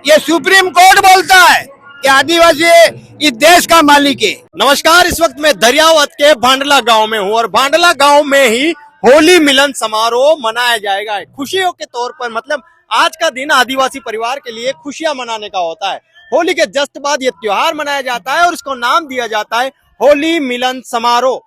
ये supreme court बोलता है कि आदिवासी इस देश का मालिक है। नमस्कार, इस वक्त मैं दरियावत के भांडला गांव में हूँ और भांडला गांव में ही होली मिलन समारोह मनाया जाएगा खुशियों के तौर पर। मतलब आज का दिन आदिवासी परिवार के लिए खुशियां मनाने का होता है। होली के जस्ट बाद ये त्योहार मनाया जाता है और इसको नाम दिया जाता है होली मिलन समारोह।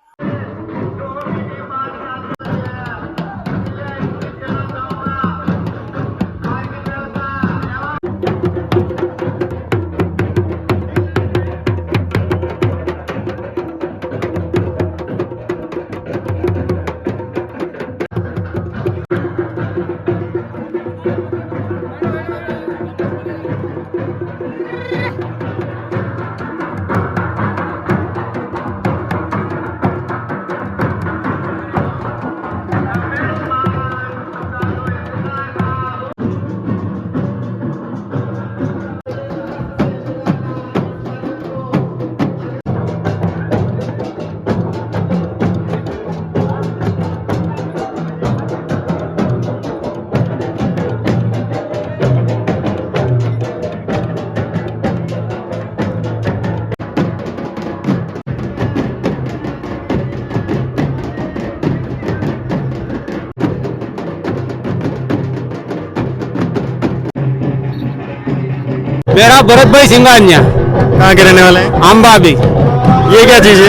मेरा भरत भाई सिंगानिया। कहाँ के रहने वाले हैं? आम्बा भी। ये क्या चीज है?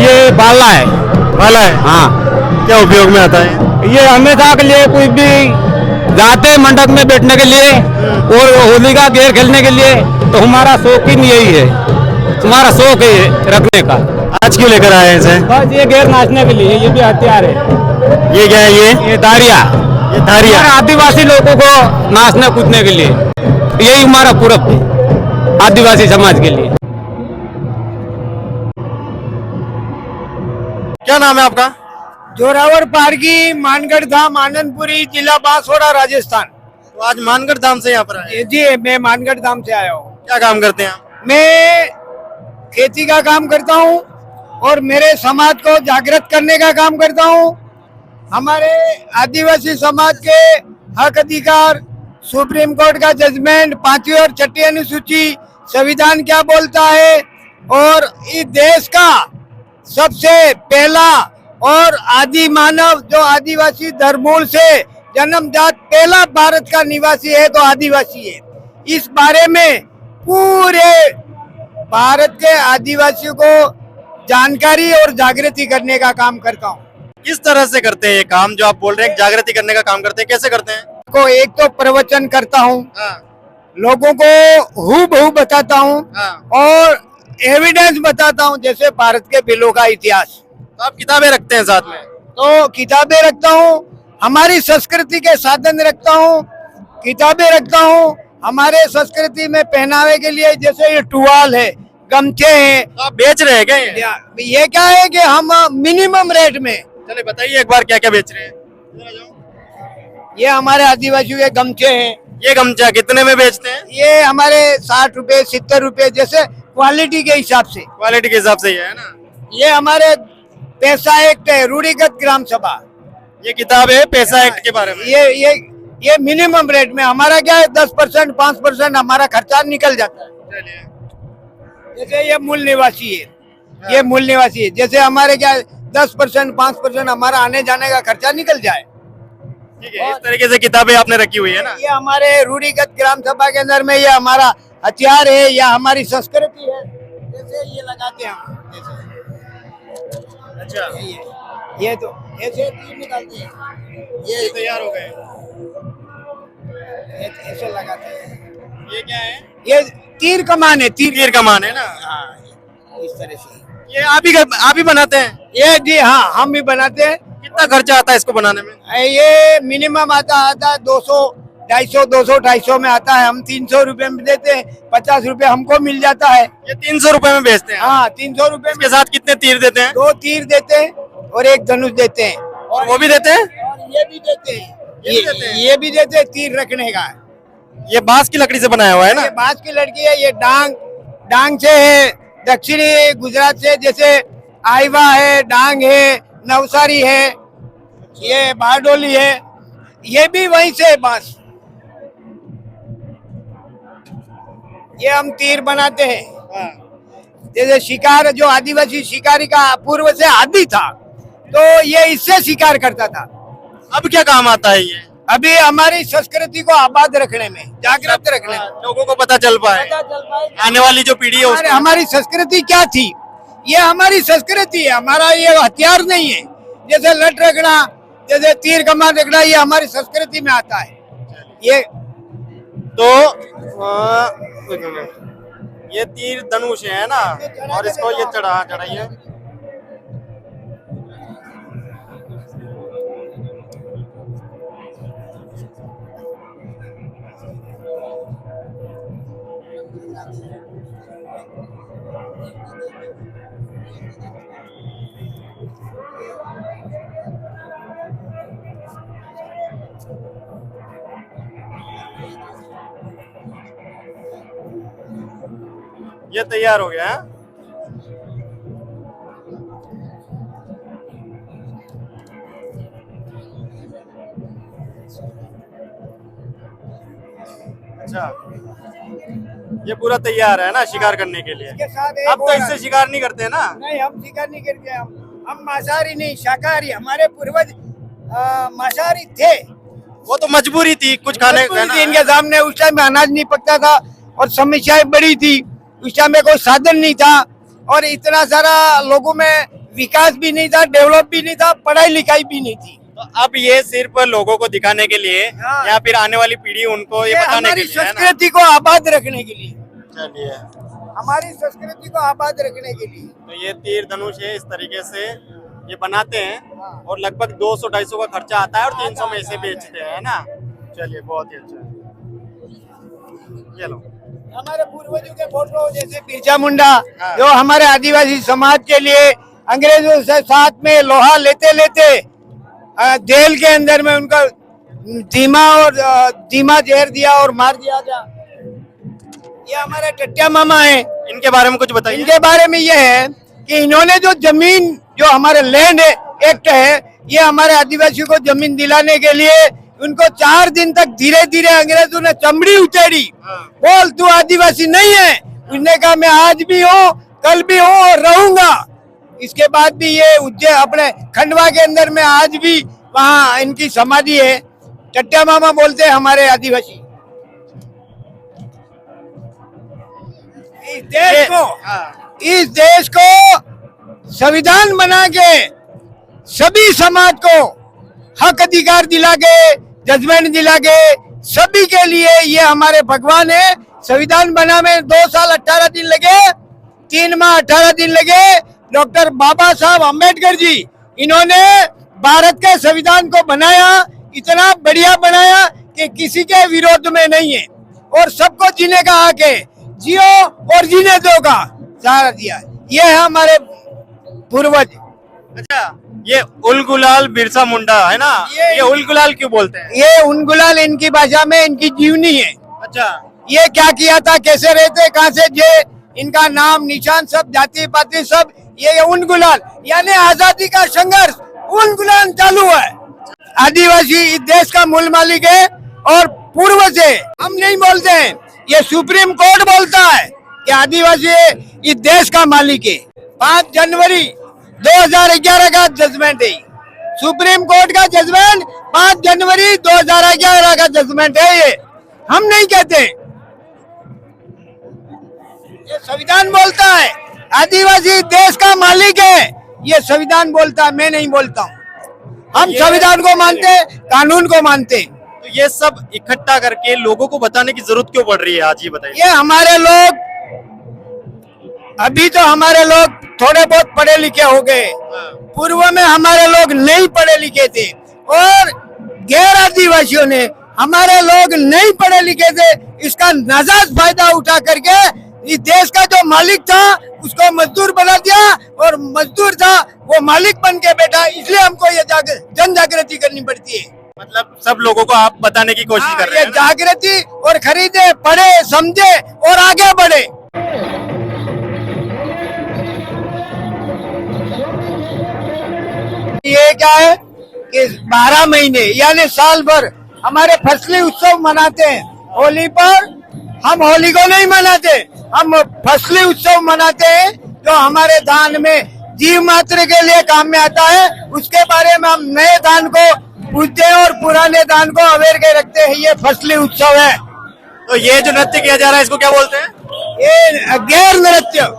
ये बाला है। भाला है? हाँ। क्या उपयोग में आता है? ये हमेशा के लिए कोई भी जाते हैं मंडप में बैठने के लिए और होली का गेर खेलने के लिए, तो हमारा शौकीन यही है, हमारा शौक है रखने का। आज क्यों लेकर आए हैं इसे? बस ये गेर नाचने के लिए, ये भी हथियार है। ये क्या है? ये दारिया। ये धारिया। हमारे आदिवासी लोगों को नाचने कूदने के लिए, यही हमारा पूरब है आदिवासी समाज के लिए। क्या नाम है आपका? जोरावर पारगी, मानगढ़ धाम, आनंदपुरी, जिला बांसवाड़ा, राजस्थान। तो आज मानगढ़ धाम से यहाँ पर आए? जी, मैं मानगढ़ धाम से आया हूँ। क्या काम करते हैं आप? मैं खेती का काम करता हूँ और मेरे समाज को जागृत करने का काम करता हूँ। हमारे आदिवासी समाज के हक अधिकार, सुप्रीम कोर्ट का जजमेंट, 5वीं और 6ठी अनुसूची, संविधान क्या बोलता है, और इस देश का सबसे पहला और आदि मानव जो आदिवासी धर्मूल से जन्मजात पहला भारत का निवासी है तो आदिवासी है। इस बारे में पूरे भारत के आदिवासियों को जानकारी और जागृति करने का काम करता हूँ। किस तरह से करते हैं ये काम जो आप बोल रहे हैं, जागृति करने का काम करते हैं? कैसे करते हैं? को एक तो प्रवचन करता हूँ, लोगों को हूबहू बताता हूँ और एविडेंस बताता हूँ, जैसे भारत के बिलों का इतिहास। तो आप किताबें रखते हैं साथ में? तो किताबें रखता हूँ, हमारी संस्कृति के साधन रखता हूँ, किताबें रखता हूँ। हमारे संस्कृति में पहनावे के लिए जैसे ये टुवाल है, गमछे हैं। तो आप बेच रहे हैं क्या ये क्या है कि हम मिनिमम रेट में। चले बताइए एक बार क्या क्या बेच रहे हैं? ये हमारे आदिवासियों के गमछे हैं। ये गमछा कितने में बेचते हैं? ये हमारे 60 रुपए, 70 रुपए, जैसे क्वालिटी के हिसाब से। क्वालिटी के हिसाब से ही है ना? ये हमारे पैसा एक्ट है, रूढ़िगत ग्राम सभा। ये किताब है पैसा एक्ट के बारे में। ये मिनिमम रेट में। हमारा क्या है, 10%, 5% हमारा खर्चा निकल जाता है। जैसे ये मूल निवासी है, ये मूल निवासी है। जैसे हमारे क्या 10%, 5% हमारा आने जाने का खर्चा निकल जाए। ठीक है, इस तरीके से किताबें आपने रखी हुई है ना? ये हमारे रूढ़िगत ग्राम सभा के अंदर में ये हमारा हथियार है या हमारी संस्कृति है। जैसे ये लगाते हैं हम, जैसे अच्छा, ये तो ऐसे तीर निकालते हैं, ये तैयार हो गए। ऐसे लगाते हैं। ये क्या है? ये तीर कमान है, तीर कमान है ना? हाँ, इस तरह से। ये आप ही बनाते हैं? ये जी हाँ, हम भी बनाते हैं। कितना खर्चा आता है इसको बनाने में? ये मिनिमम आता है 200, 250, 200, 250 में आता है। हम 300 रुपए में देते हैं, 50 रुपए हमको मिल जाता है। ये 300 रुपए में बेचते हैं? हाँ, 300 रुपए इसके साथ कितने तीर देते हैं? 2 तीर देते हैं और 1 धनुष देते हैं। और वो भी देते हैं? और ये भी देते हैं, ये भी देते हैं? ये भी देते हैं तीर रखने का। ये बांस की लकड़ी से बनाया हुआ है ना? ये बांस की लड़की है। ये डांग से है, दक्षिणी गुजरात से, जैसे आइवा है, डांग है, नवसारी है, ये बारडोली है, ये भी वहीं से है बांस। ये हम तीर बनाते हैं। हाँ। जैसे शिकार, जो आदिवासी शिकारी का पूर्व से आदी था, तो ये इससे शिकार करता था। अब क्या काम आता है ये? अभी हमारी संस्कृति को आबाद रखने में, जागृत रखने में, लोगों को पता चल पाए, आने वाली जो पीढ़ी है उसको। हमारी संस्कृति क्या थी, ये हमारी संस्कृति है, हमारा ये हथियार नहीं है। जैसे लट रखना, जैसे तीर कमान रखना, ये हमारी संस्कृति में आता है। ये तो ये तीर धनुष है ना, और इसको ये चढ़ाइए। ये तैयार हो गया है। अच्छा, ये पूरा तैयार है ना शिकार करने के लिए। इसके साथ अब तो इससे शिकार नहीं करते ना। नहीं, हम शिकार नहीं करते। हम मांसाहारी नहीं, शाकाहारी। हमारे पूर्वज मांसाहारी थे। वो तो मजबूरी थी कुछ खाने मजबूरी थी इनके सामने। उस टाइम में अनाज नहीं पकता था और समस्याएं बड़ी थी। उस टाइम में कोई साधन नहीं था और इतना सारा लोगों में विकास भी नहीं था, डेवलप भी नहीं था, पढ़ाई लिखाई भी नहीं थी। तो अब ये सिर्फ लोगों को दिखाने के लिए हाँ। या फिर आने वाली पीढ़ी उनको ये बताने के हमारी लिए, है ना? संस्कृति को आबाद रखने के लिए, चलिए, हमारी संस्कृति को आबाद रखने के लिए। तो ये तीर धनुष है, इस तरीके से ये बनाते हैं हाँ। और लगभग 200-250 का खर्चा आता है और 300 में इसे बेचते हैं, है ना? चलिए, बहुत ही अच्छा। ये लो, हमारे पूर्वजों के फोटो, जैसे बिरसा मुंडा, हाँ। जो हमारे आदिवासी समाज के लिए अंग्रेजों से साथ में लोहा लेते लेते जेल के अंदर में उनका धीमा जहर दिया और मार दिया था। ये हमारे टट्टिया मामा है। इनके बारे में कुछ बताइए। इनके बारे में ये है कि इन्होंने जो जमीन, जो हमारे लैंड एक्ट है, ये हमारे आदिवासियों को जमीन दिलाने के लिए उनको 4 दिन तक धीरे धीरे अंग्रेजों ने चमड़ी उतारी। हाँ। बोल तू आदिवासी नहीं है। उसने कहा मैं आज भी हूँ, कल भी हूँ और रहूंगा। इसके बाद भी ये उज्जैन अपने खंडवा के अंदर में आज भी वहाँ इनकी समाधि है। टट्टिया मामा बोलते हैं हमारे आदिवासी। इस देश को संविधान बना के सभी समाज को हक अधिकार दिला के, जजमेंट दिला के, सभी के लिए ये हमारे भगवान है। संविधान बना में 2 साल 18 दिन लगे, 3 माह 18 दिन लगे। डॉक्टर बाबा साहब अम्बेडकर जी, इन्होंने भारत के संविधान को बनाया, इतना बढ़िया बनाया कि किसी के विरोध में नहीं है और सबको जीने का हक है। जियो और जीने दो का सहारा दिया। ये है हमारे पूर्वज। अच्छा, ये उल गुलाल बिरसा मुंडा है ना? ये उल गुलाल क्यों बोलते हैं? ये उन गुलाल इनकी भाषा में इनकी जीवनी है। अच्छा, ये क्या किया था, कैसे रहते, कहाँ से जे, इनका नाम निशान सब, जाति पाति सब, ये उन गुलाल यानी आजादी का संघर्ष उन गुलाल चालू है। आदिवासी इस देश का मूल मालिक है और पूर्व से हम नहीं बोलते हैं, ये सुप्रीम कोर्ट बोलता है कि आदिवासी इस देश का मालिक है। 5 जनवरी 2011 का जजमेंट है, सुप्रीम कोर्ट का जजमेंट 5 जनवरी 2011 का जजमेंट है। ये हम नहीं कहते, ये संविधान बोलता है आदिवासी देश का मालिक है। ये संविधान बोलता है, मैं नहीं बोलता हूँ। हम संविधान को मानते, कानून को मानते। तो ये सब इकट्ठा करके लोगों को बताने की जरूरत क्यों पड़ रही है आज, ये बताइए। ये हमारे लोग, अभी तो हमारे लोग थोड़े बहुत पढ़े लिखे हो गए, पूर्व में हमारे लोग नहीं पढ़े लिखे थे और गैर आदिवासियों ने, हमारे लोग नहीं पढ़े लिखे थे, इसका नाजायज फायदा उठा करके इस देश का जो मालिक था उसको मजदूर बना दिया और मजदूर था वो मालिक बन के बैठा। इसलिए हमको ये जन जागृति करनी पड़ती है। मतलब सब लोगों को आप बताने की कोशिश कर रहे ये हैं ना? जागृति और खरीदे, पढ़े, समझे और आगे बढ़े। ये क्या है कि 12 महीने यानी साल भर हमारे फसली उत्सव मनाते हैं। होली पर हम होली को नहीं मनाते, हम फसली उत्सव मनाते हैं जो हमारे धान में जीव मात्र के लिए काम में आता है। उसके बारे में हम नए धान को पूजते हैं और पुराने धान को अवेयर के रखते हैं। ये फसली उत्सव है। तो ये जो नृत्य किया जा रहा है इसको क्या बोलते हैं? ये गैर नृत्य।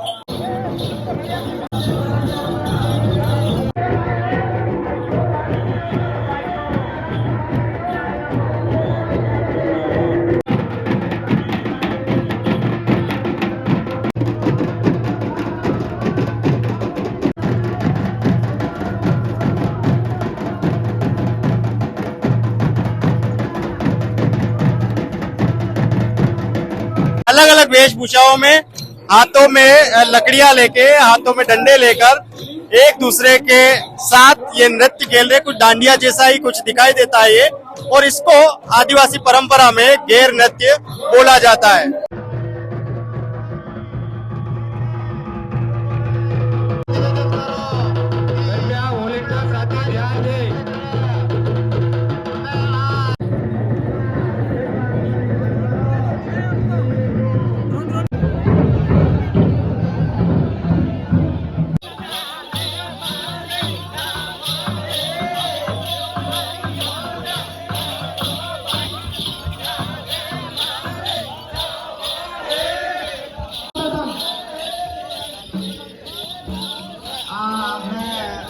अलग अलग वेशभूषाओं में, हाथों में लकड़ियां लेके, हाथों में डंडे लेकर एक दूसरे के साथ ये नृत्य खेल रहे। कुछ डांडिया जैसा ही कुछ दिखाई देता है ये, और इसको आदिवासी परंपरा में गैर नृत्य बोला जाता है।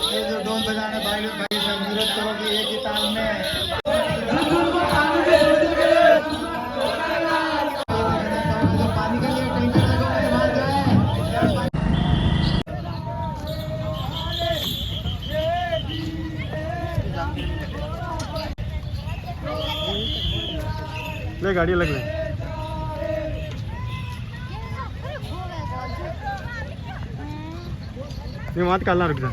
ये जो ढोल बजाने भाई भाई सब विरोध करोगे एक ही ताल में। पानी का लिए टैंकर लगाओ बाहर जाए। ले गाड़ी लग रही है, वहां कालना रुक जा।